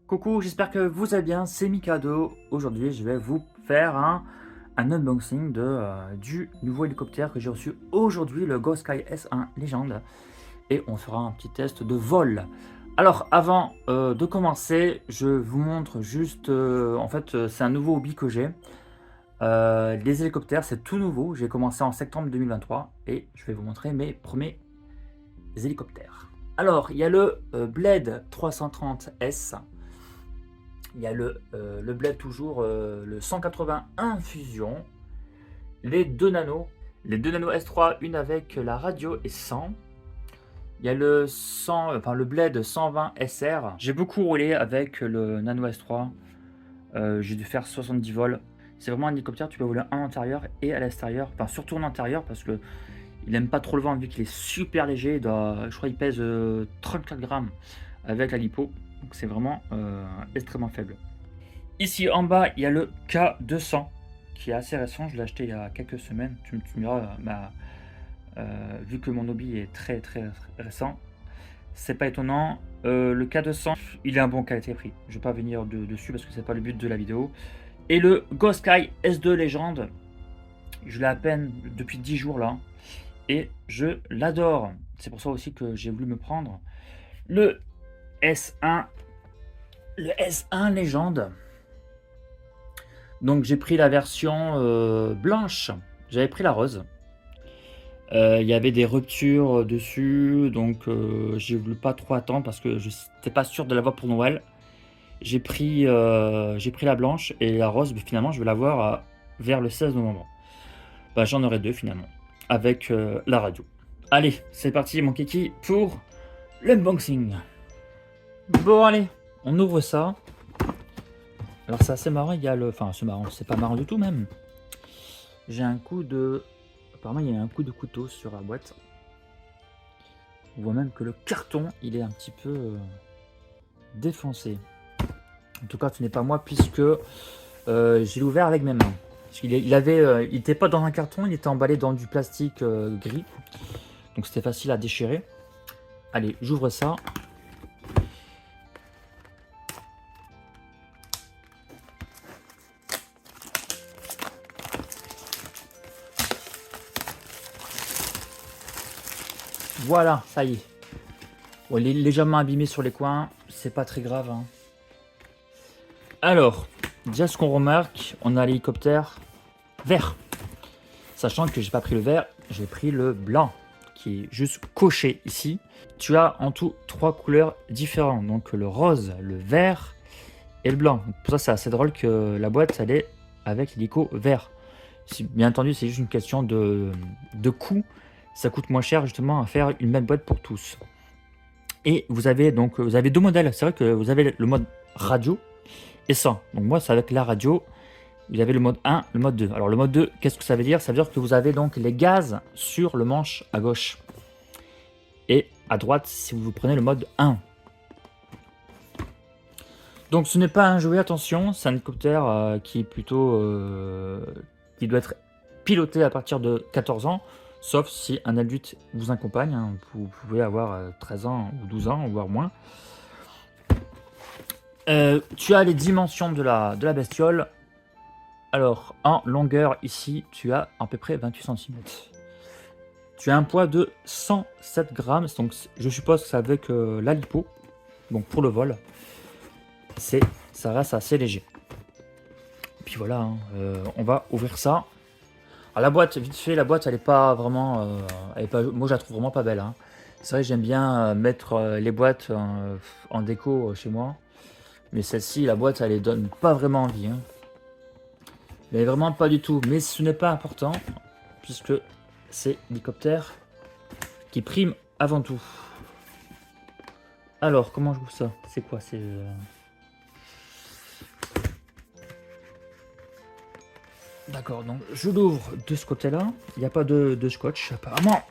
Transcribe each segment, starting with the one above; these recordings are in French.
Coucou, j'espère que vous allez bien, c'est Mikado. Aujourd'hui, je vais vous faire un unboxing du nouveau hélicoptère que j'ai reçu aujourd'hui, le Ghost Sky S1 Légende. Et on fera un petit test de vol. Alors, avant de commencer, je vous montre juste, c'est un nouveau hobby que j'ai. Les hélicoptères, c'est tout nouveau. J'ai commencé en septembre 2023 et je vais vous montrer mes premiers hélicoptères. Alors, il y a le Blade 330S. Il y a le Blade toujours, le 181 Fusion, les 2 Nano, les 2 Nano S3, une avec la radio et 100. Il y a le Blade 120 SR. J'ai beaucoup roulé avec le Nano S3. J'ai dû faire 70 vols. C'est vraiment un hélicoptère, tu peux voler en intérieur et à l'extérieur. Enfin, surtout en intérieur parce que il n'aime pas trop le vent vu qu'il est super léger. Je crois qu'il pèse 34 grammes avec la lipo. Donc c'est vraiment extrêmement faible. Ici en bas, il y a le K200 qui est assez récent. Je l'ai acheté il y a quelques semaines. Tu me diras, vu que mon hobby est très récent, c'est pas étonnant. Le K200, il est un bon qualité-prix. Je vais pas venir dessus parce que c'est pas le but de la vidéo. Et le Ghost Sky S2 Légende, je l'ai à peine depuis 10 jours là. Et je l'adore. C'est pour ça aussi que j'ai voulu me prendre le S1. Le S1 Légende. Donc j'ai pris la version blanche. J'avais pris la rose. Il y avait des ruptures dessus, donc j'ai voulu pas trop attendre parce que je n'étais pas sûr de l'avoir pour Noël. J'ai pris la blanche et la rose, mais finalement je vais l'avoir vers le 16 novembre. Bah, j'en aurai deux finalement, avec la radio. Allez, c'est parti mon kiki pour l'unboxing. Bon allez, on ouvre ça. Alors c'est assez marrant, il y a le... Enfin c'est marrant, c'est pas marrant du tout même. J'ai un coup de... Apparemment il y a un coup de couteau sur la boîte. On voit même que le carton il est un petit peu défoncé. En tout cas ce n'est pas moi puisque j'ai ouvert avec mes mains. Parce qu'il il n'était pas dans un carton, il était emballé dans du plastique gris. Donc c'était facile à déchirer. Allez, j'ouvre ça. Voilà, ça y est. Bon, il est légèrement abîmé sur les coins, c'est pas très grave. Hein. Alors, déjà ce qu'on remarque, on a l'hélicoptère vert. Sachant que j'ai pas pris le vert, j'ai pris le blanc, qui est juste coché ici. Tu as en tout 3 couleurs différentes, donc le rose, le vert et le blanc. Donc pour ça c'est assez drôle que la boîte elle est avec l'hélico vert. Bien entendu c'est juste une question de coût. Ça coûte moins cher justement à faire une même boîte pour tous. Et vous avez deux modèles. C'est vrai que vous avez le mode radio et sans. Donc moi c'est avec la radio. Vous avez le mode 1, le mode 2. Alors le mode 2, qu'est-ce que ça veut dire? Ça veut dire que vous avez donc les gaz sur le manche à gauche. Et à droite si vous prenez le mode 1. Donc ce n'est pas un jouet, attention, c'est un hélicoptère qui est plutôt... qui doit être piloté à partir de 14 ans. Sauf si un adulte vous accompagne, hein, vous pouvez avoir 13 ans ou 12 ans, voire moins. Tu as les dimensions de la bestiole. Alors, en longueur, ici, tu as à peu près 28 cm. Tu as un poids de 107 grammes, donc je suppose que c'est avec la lipo. Donc pour le vol, ça reste assez léger. Et puis voilà, hein, on va ouvrir ça. Alors la boîte, vite fait, la boîte elle est pas vraiment, moi je la trouve vraiment pas belle. Hein. C'est vrai que j'aime bien mettre les boîtes en déco chez moi, mais celle-ci, la boîte elle les donne pas vraiment envie. Hein. Mais vraiment pas du tout. Mais ce n'est pas important puisque c'est l'hélicoptère qui prime avant tout. Alors comment je trouve ça? C'est quoi? C'est D'accord, donc je l'ouvre de ce côté-là. Il n'y a pas de scotch apparemment.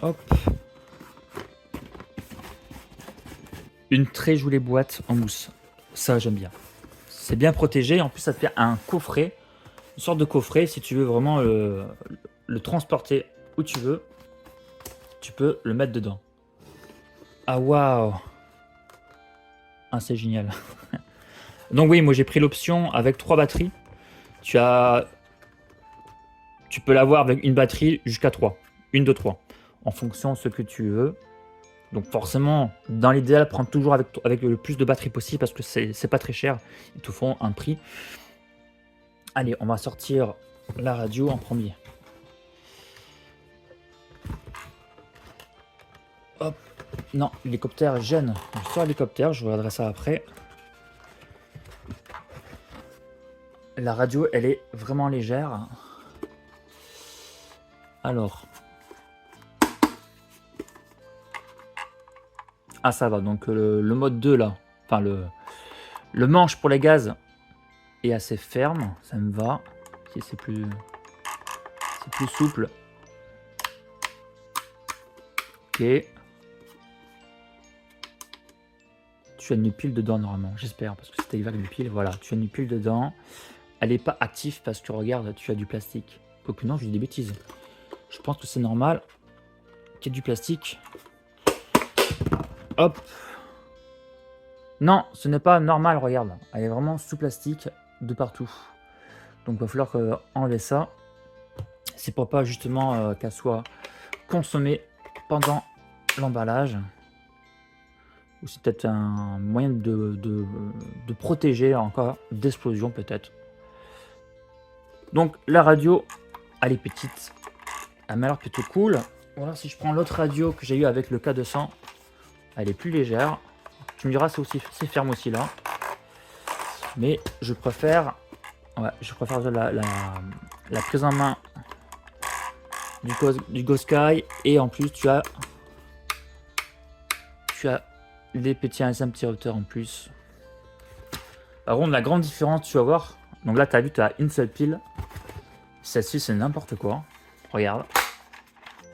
Hop. Une très jolie boîte en mousse. Ça j'aime bien. C'est bien protégé. En plus ça te fait un coffret. Une sorte de coffret. Si tu veux vraiment le transporter où tu veux, tu peux le mettre dedans. Ah waouh. Ah c'est génial. Donc oui, moi j'ai pris l'option avec 3 batteries. Tu peux l'avoir avec une batterie jusqu'à 3. Une de 3. En fonction de ce que tu veux. Donc forcément, dans l'idéal, prends toujours avec le plus de batteries possible parce que c'est pas très cher. Ils te font un prix. Allez, on va sortir la radio en premier. Hop. Non, l'hélicoptère gêne. Je sors l'hélicoptère, je regarderai ça après. La radio, elle est vraiment légère. Alors. Ah ça va, donc le mode 2 là. Enfin le manche pour les gaz est assez ferme, ça me va. Si c'est plus souple. Ok. Tu as une pile dedans normalement, j'espère, parce que c'était avec une pile. Voilà, tu as une pile dedans. Elle n'est pas active parce que regarde, tu as du plastique. Quoique non, je dis des bêtises. Je pense que c'est normal qu'il y ait du plastique. Hop. Non, ce n'est pas normal, regarde. Elle est vraiment sous plastique de partout. Donc il va falloir enlever ça. C'est pour pas justement qu'elle soit consommée pendant l'emballage. Ou c'est peut-être un moyen de protéger encore d'explosion peut-être. Donc la radio, elle est petite. Elle m'a l'air plutôt cool. Voilà, si je prends l'autre radio que j'ai eu avec le K200, elle est plus légère. Tu me diras, c'est ferme aussi là. Mais je préfère la prise en main du Go-Sky. Et en plus, tu as des petits interrupteurs en plus. Par contre, la grande différence, tu vas voir. Donc là, tu as vu, tu as une seule pile. Celle-ci, c'est n'importe quoi. Regarde.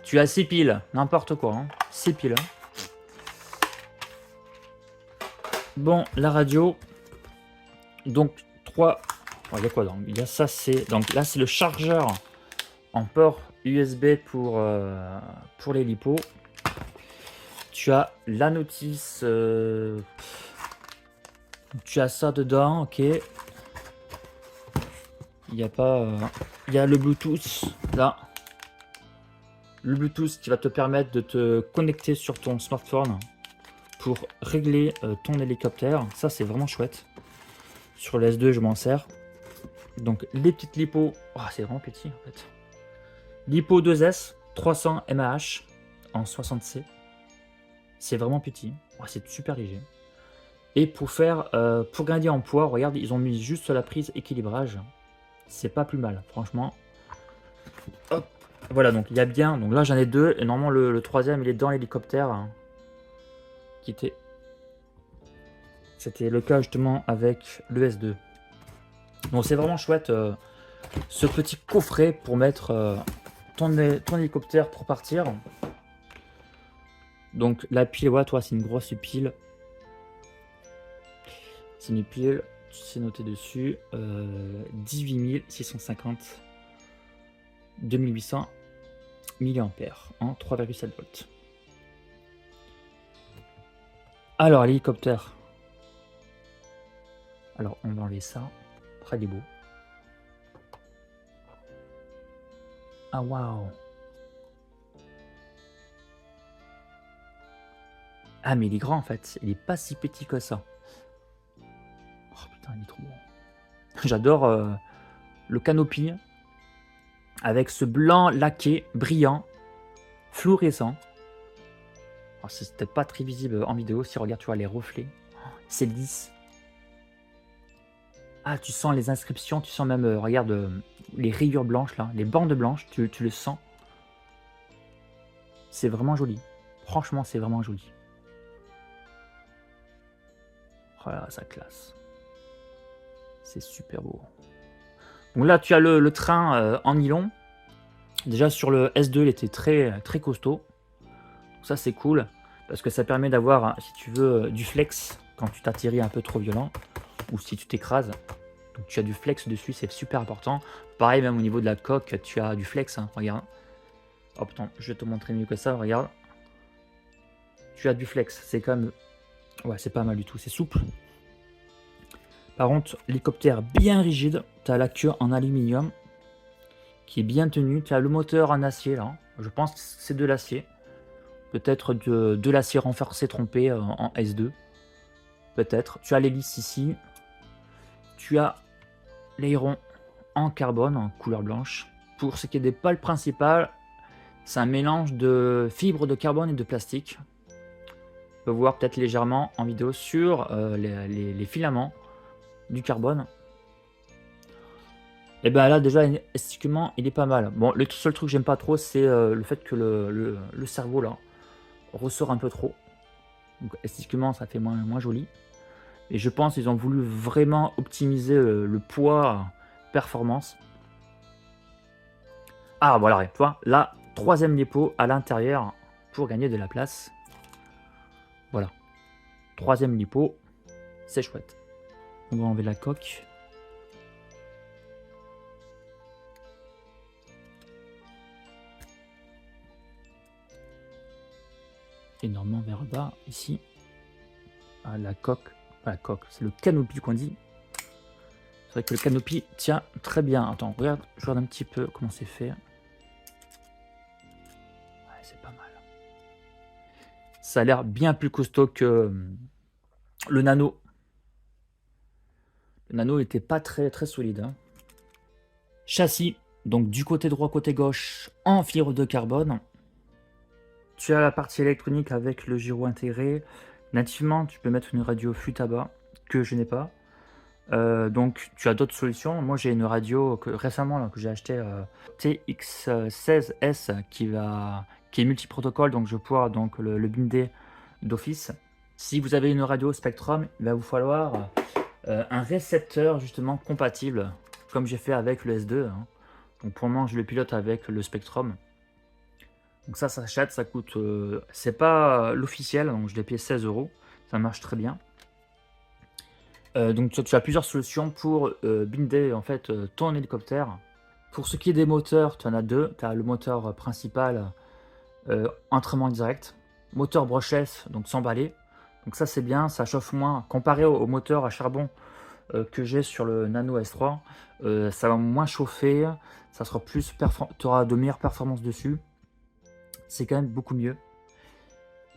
Tu as 6 piles. N'importe quoi. Hein. 6 piles. Bon, la radio. Donc, 3. Il y a quoi donc? Il y a ça, c'est. Donc là, c'est le chargeur en port USB pour les lipos. Tu as la notice. Tu as ça dedans, ok. Il n'y a pas. Il y a le Bluetooth là. Le Bluetooth qui va te permettre de te connecter sur ton smartphone pour régler ton hélicoptère. Ça, c'est vraiment chouette. Sur le S2, je m'en sers. Donc, les petites lipos. Oh, c'est vraiment petit en fait. Lipo 2S, 300 mAh en 60C. C'est vraiment petit. Oh, c'est super léger. Et pour gagner en poids, regarde, ils ont mis juste la prise équilibrage. C'est pas plus mal, franchement. Hop. Voilà, donc il y a bien. Donc là, j'en ai 2. Et normalement, le troisième, il est dans l'hélicoptère. Hein, c'était le cas justement avec le S2. Donc c'est vraiment chouette ce petit coffret pour mettre ton hélicoptère pour partir. Donc la pile, voilà, toi, c'est une grosse pile. C'est une pile, c'est noté dessus. 18 650 2800 mAh en 3,7 volts. Alors, l'hélicoptère. Alors, on va enlever ça. Très beau. Ah, waouh. Ah, mais il est grand en fait. Il est pas si petit que ça. Oh putain, il est trop bon. J'adore le canopy avec ce blanc laqué, brillant, fluorescent. Oh, c'est peut-être pas très visible en vidéo. Si regarde, tu vois les reflets. Oh, c'est lisse. Ah, tu sens les inscriptions, tu sens même, regarde, les rayures blanches là, les bandes blanches, tu le sens. C'est vraiment joli. Franchement, c'est vraiment joli. Oh là, ça classe. C'est super beau. Donc là, tu as le train en nylon. Déjà, sur le S2, il était très, très costaud. Donc ça, c'est cool. Parce que ça permet d'avoir, si tu veux, du flex quand tu t'atterris un peu trop violent. Ou si tu t'écrases. Donc tu as du flex dessus, c'est super important. Pareil, même au niveau de la coque, tu as du flex. Hein, regarde. Oh putain, je vais te montrer mieux que ça, regarde. Tu as du flex, c'est quand même... Ouais, c'est pas mal du tout, c'est souple. Par contre, l'hélicoptère bien rigide, tu as la queue en aluminium qui est bien tenue. Tu as le moteur en acier là, je pense que c'est de l'acier. Peut-être de l'acier renforcé trompé en S2. Peut-être. Tu as l'hélice ici. Tu as l'aileron en carbone, en couleur blanche. Pour ce qui est des pales principales, c'est un mélange de fibres de carbone et de plastique. On peut voir peut-être légèrement en vidéo sur les filaments du carbone. Et ben là déjà esthétiquement il est pas mal. Bon, le seul truc que j'aime pas trop c'est le fait que le cerveau là ressort un peu trop. Donc esthétiquement ça fait moins joli. Et je pense qu'ils ont voulu vraiment optimiser le poids performance. Ah voilà, tu vois, là, troisième lipo à l'intérieur pour gagner de la place. Voilà. Troisième lipo, c'est chouette. On va enlever la coque. Et normalement vers bas, ici. Ah, la coque, pas la coque, c'est le canopy qu'on dit. C'est vrai que le canopy tient très bien. Attends, regarde, je regarde un petit peu comment c'est fait. Ouais, c'est pas mal. Ça a l'air bien plus costaud que le nano. Le nano n'était pas très solide. Hein. Châssis, donc du côté droit, côté gauche, en fibre de carbone. Tu as la partie électronique avec le gyro intégré. Nativement, tu peux mettre une radio fût à bas, que je n'ai pas. Donc tu as d'autres solutions. Moi j'ai une radio que récemment là, que j'ai acheté TX16S qui est multiprotocole, donc je vais pouvoir donc le binder d'office. Si vous avez une radio Spectrum, il va vous falloir un récepteur justement compatible, comme j'ai fait avec le S2. Hein. Donc pour le moment je le pilote avec le Spectrum. Donc ça s'achète, ça coûte, c'est pas l'officiel, donc je l'ai payé 16 €. Ça marche très bien. Donc tu as plusieurs solutions pour binder en fait ton hélicoptère. Pour ce qui est des moteurs, tu en as deux. Tu as le moteur principal entraînement direct, moteur brushless, donc sans balai. Donc ça c'est bien, ça chauffe moins. Comparé au moteur à charbon que j'ai sur le Nano S3, ça va moins chauffer, ça sera plus tu auras de meilleures performances dessus. C'est quand même beaucoup mieux.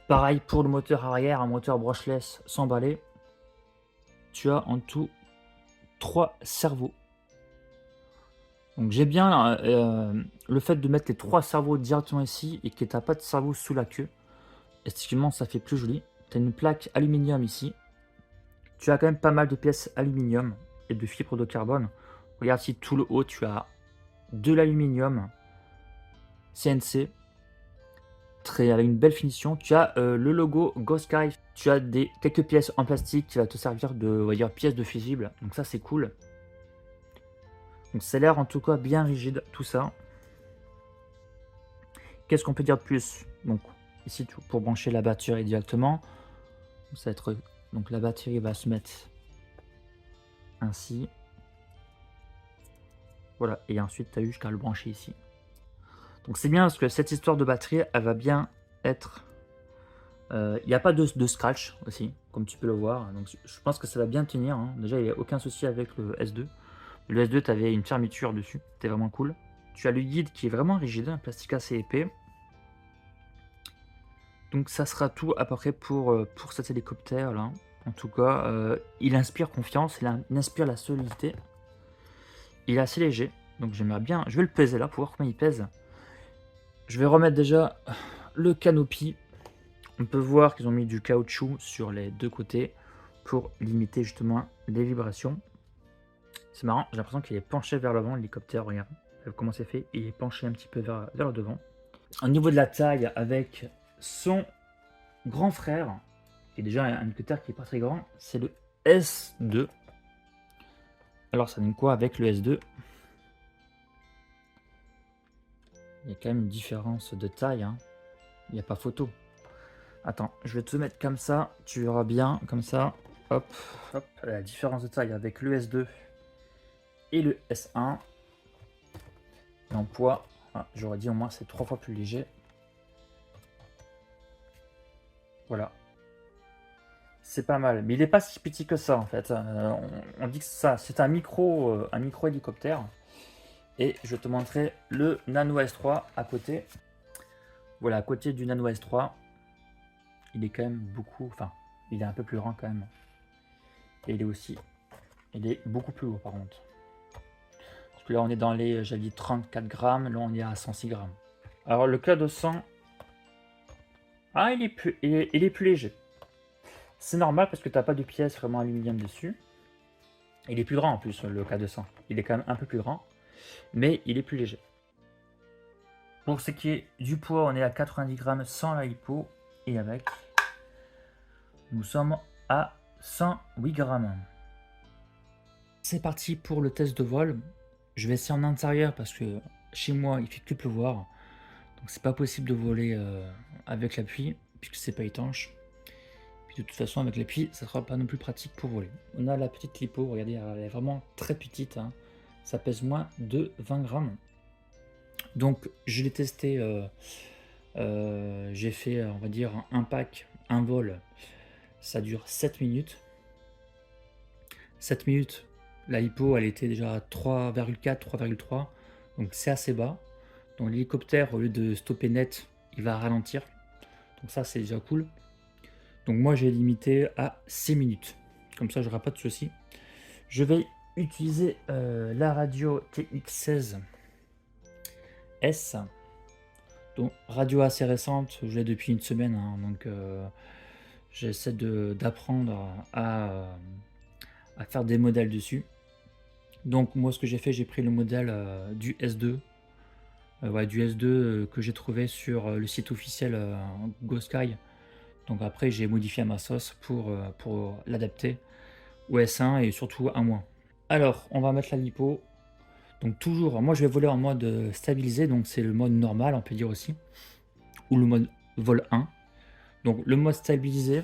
Pareil pour le moteur arrière, un moteur brushless sans balai. Tu as en tout 3 cerveaux. Donc j'ai bien le fait de mettre les 3 cerveaux directement ici et que tu n'as pas de cerveau sous la queue. Esthétiquement ça fait plus joli. Tu as une plaque aluminium ici. Tu as quand même pas mal de pièces aluminium et de fibres de carbone. Regarde ici tout le haut, tu as de l'aluminium CNC. Avec une belle finition. Tu as le logo Ghost Sky. Tu as quelques pièces en plastique qui va te servir de, on va dire, pièces de fusible. Donc ça c'est cool. Donc ça a l'air en tout cas bien rigide tout ça. Qu'est-ce qu'on peut dire de plus? Donc ici pour brancher la batterie directement. Ça va être, donc la batterie va se mettre ainsi. Voilà, et ensuite tu as eu jusqu'à le brancher ici. Donc c'est bien parce que cette histoire de batterie, elle va bien être... Il n'y a pas de scratch aussi, comme tu peux le voir. Donc je pense que ça va bien tenir. Hein. Déjà, il n'y a aucun souci avec le S2. Le S2, tu avais une fermeture dessus. C'était vraiment cool. Tu as le guide qui est vraiment rigide, un plastique assez épais. Donc ça sera tout à peu près pour cet hélicoptère là. En tout cas, il inspire confiance, il inspire la solidité. Il est assez léger, donc j'aimerais bien... Je vais le peser là pour voir combien il pèse. Je vais remettre déjà le canopy. On peut voir qu'ils ont mis du caoutchouc sur les deux côtés pour limiter justement les vibrations. C'est marrant, j'ai l'impression qu'il est penché vers l'avant, l'hélicoptère, regarde. Comment c'est fait, il est penché un petit peu vers le devant. Au niveau de la taille, avec son grand frère, qui est déjà un hélicoptère qui est pas très grand, c'est le S2. Alors ça donne quoi avec le S2? Il y a quand même une différence de taille, hein. Il n'y a pas photo. Attends, je vais te mettre comme ça, tu verras bien, comme ça. Hop, hop, la différence de taille avec le S2 et le S1. Et en poids, j'aurais dit au moins c'est 3 fois plus léger. Voilà. C'est pas mal. Mais il n'est pas si petit que ça en fait. On dit que ça, c'est un micro hélicoptère. Et je te montrerai le Nano S3 à côté. Voilà, à côté du Nano S3. Il est quand même beaucoup. Enfin, il est un peu plus grand quand même. Et il est aussi. Il est beaucoup plus lourd par contre. Parce que là on est dans les, j'avais dit 34 grammes. Là on est à 106 grammes. Alors le K200. Ah, il est plus léger. C'est normal parce que tu n'as pas de pièces vraiment aluminium dessus. Il est plus grand en plus, le K200. Il est quand même un peu plus grand, mais il est plus léger. Pour ce qui est du poids, on est à 90 grammes sans la hypo. Et avec, nous sommes à 108 grammes. C'est parti pour le test de vol. Je vais essayer en intérieur parce que chez moi, il fait que pleuvoir. Donc c'est pas possible de voler avec la pluie, puisque c'est pas étanche. De toute façon, avec les pieds, ça sera pas non plus pratique pour voler. On a la petite lipo, regardez, elle est vraiment très petite. Hein. Ça pèse moins de 20 grammes. Donc, je l'ai testé. J'ai fait, on va dire, un pack, un vol. Ça dure 7 minutes. 7 minutes, la lipo, elle était déjà à 3,4, 3,3. Donc, c'est assez bas. Donc, l'hélicoptère, au lieu de stopper net, il va ralentir. Donc, ça, c'est déjà cool. Donc moi j'ai limité à 6 minutes. Comme ça j'aurai pas de soucis. Je vais utiliser la radio TX16S. Donc radio assez récente, je l'ai depuis une semaine. Hein, donc j'essaie d'apprendre à faire des modèles dessus. Donc moi ce que j'ai fait, j'ai pris le modèle du S2. Du S2 que j'ai trouvé sur le site officiel GoSky. Donc après, j'ai modifié à ma sauce pour l'adapter au S1 et surtout à moins. Alors, on va mettre la lipo. Donc toujours, moi je vais voler en mode stabilisé, donc c'est le mode normal, on peut dire aussi. Ou le mode vol 1. Donc le mode stabilisé,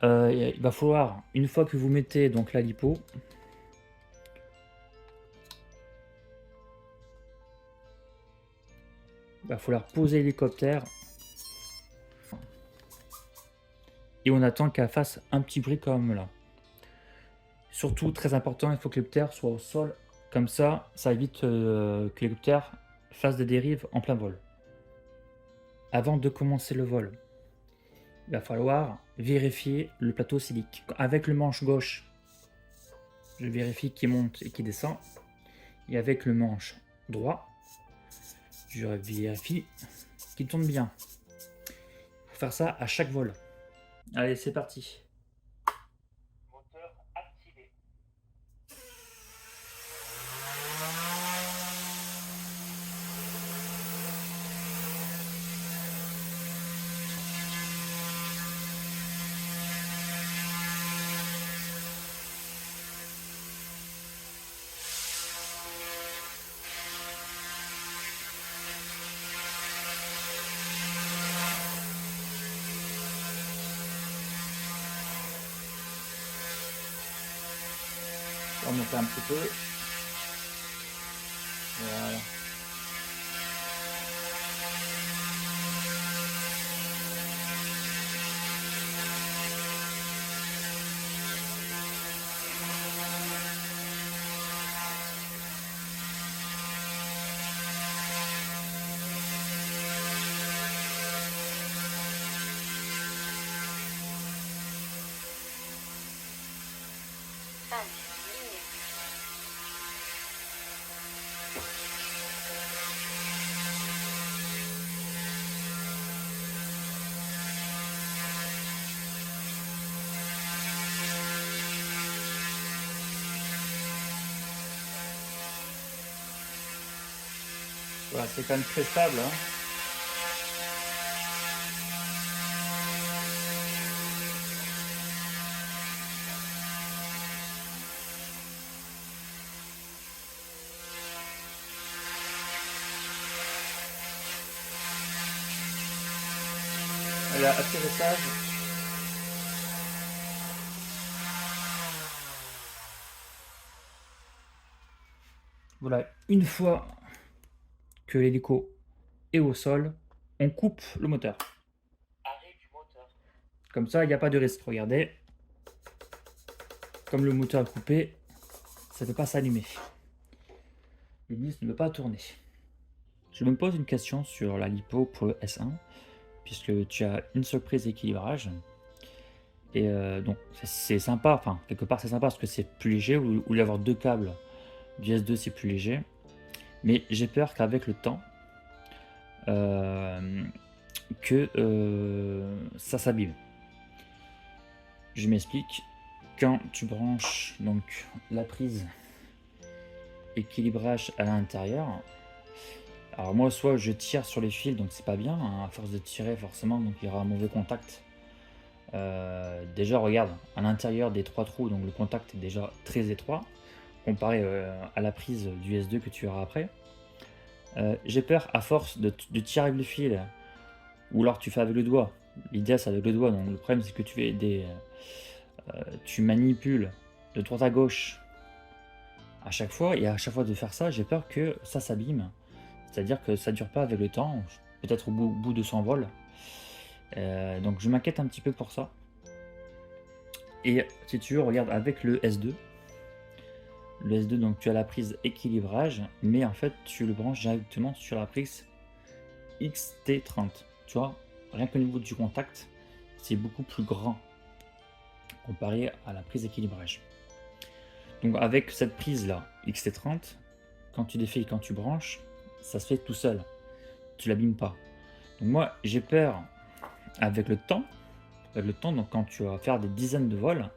il va falloir, une fois que vous mettez donc la lipo, il va falloir poser l'hélicoptère. Et on attend qu'elle fasse un petit bruit comme là. Surtout, très important, il faut que l'hélicoptère soit au sol. Comme ça évite que l'hélicoptère fasse des dérives en plein vol. Avant de commencer le vol, il va falloir vérifier le plateau silique. Avec le manche gauche, je vérifie qu'il monte et qu'il descend. Et avec le manche droit, je vérifie qu'il tourne bien. Il faut faire ça à chaque vol. Allez, c'est parti. Moteur activé. On va monter un petit peu. Voilà. Voilà, c'est quand même très stable. Hein. Et là, atterrissage. Voilà, une fois que l'hélico est au sol, on coupe le moteur. Arrêt du moteur. Comme ça, il n'y a pas de risque. Regardez, comme le moteur est coupé, ça ne peut pas s'allumer. L'hélice ne peut pas tourner. Je me pose une question sur la lipo pour le S1, puisque tu as une seule prise d'équilibrage. Et donc c'est sympa, enfin quelque part c'est sympa parce que c'est plus léger, ou d'avoir deux câbles du S2 c'est plus léger. Mais j'ai peur qu'avec le temps, ça s'abîme. Je m'explique. Quand tu branches donc la prise équilibrage à l'intérieur, alors moi soit je tire sur les fils, donc c'est pas bien, hein, à force de tirer forcément, donc il y aura un mauvais contact. Déjà regarde, à l'intérieur des trois trous, donc le contact est déjà très étroit, comparé à la prise du S2 que tu auras après. J'ai peur à force de tirer avec le fil, ou alors tu fais avec le doigt. L'idée c'est avec le doigt, donc le problème c'est que tu manipules de droite à gauche à chaque fois, et à chaque fois de faire ça, j'ai peur que ça s'abîme. C'est-à-dire que ça dure pas avec le temps, peut-être au bout de son vol. Donc je m'inquiète un petit peu pour ça. Et si tu veux, regarde avec le S2. Le S2, donc tu as la prise équilibrage, mais en fait tu le branches directement sur la prise XT30. Tu vois, rien qu'au niveau du contact, c'est beaucoup plus grand comparé à la prise équilibrage. Donc avec cette prise là, XT30, quand tu défais et quand tu branches, ça se fait tout seul. Tu l'abîmes pas. Donc moi j'ai peur avec le temps, donc quand tu vas faire des dizaines de vols,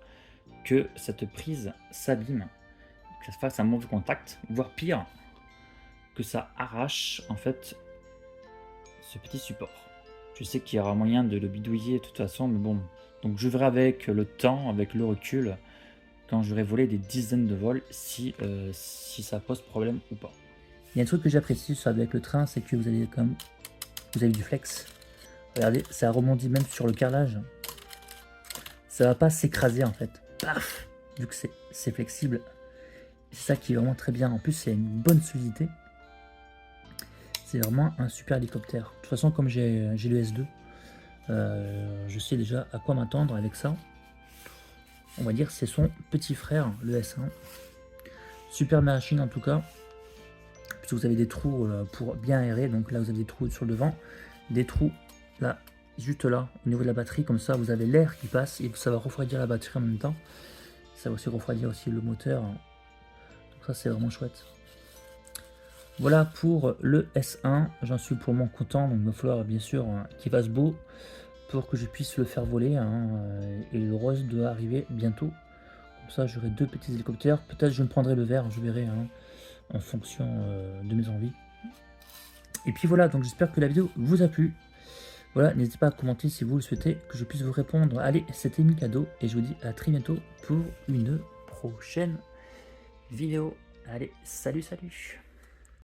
que cette prise s'abîme, que ça fasse un mauvais contact, voire pire, que ça arrache en fait ce petit support. Je sais qu'il y aura moyen de le bidouiller de toute façon, mais bon. Donc je verrai avec le temps, avec le recul, quand j'aurai volé des dizaines de vols, si ça pose problème ou pas. Il y a un truc que j'apprécie avec le train, c'est que vous avez du flex. Regardez, ça rebondit même sur le carrelage. Ça va pas s'écraser en fait. Paf, vu que c'est flexible. C'est ça qui est vraiment très bien. En plus, c'est une bonne solidité. C'est vraiment un super hélicoptère. De toute façon, comme j'ai le S2, je sais déjà à quoi m'attendre avec ça. On va dire c'est son petit frère, le S1. Super machine en tout cas. Puisque vous avez des trous pour bien aérer. Donc là, vous avez des trous sur le devant. Des trous là, juste là, au niveau de la batterie. Comme ça, vous avez l'air qui passe et ça va refroidir la batterie en même temps. Ça va aussi refroidir aussi le moteur. Donc ça, c'est vraiment chouette. Voilà pour le S1. J'en suis pour mon content. Donc il va falloir bien sûr qu'il fasse beau pour que je puisse le faire voler. Et le rose doit arriver bientôt. Comme ça, j'aurai deux petits hélicoptères. Peut-être je me prendrai le vert, je verrai en fonction de mes envies. Et puis voilà, donc j'espère que la vidéo vous a plu. Voilà, n'hésitez pas à commenter si vous le souhaitez, que je puisse vous répondre. Allez, c'était Mikado et je vous dis à très bientôt pour une prochaine vidéo. Allez, salut, salut!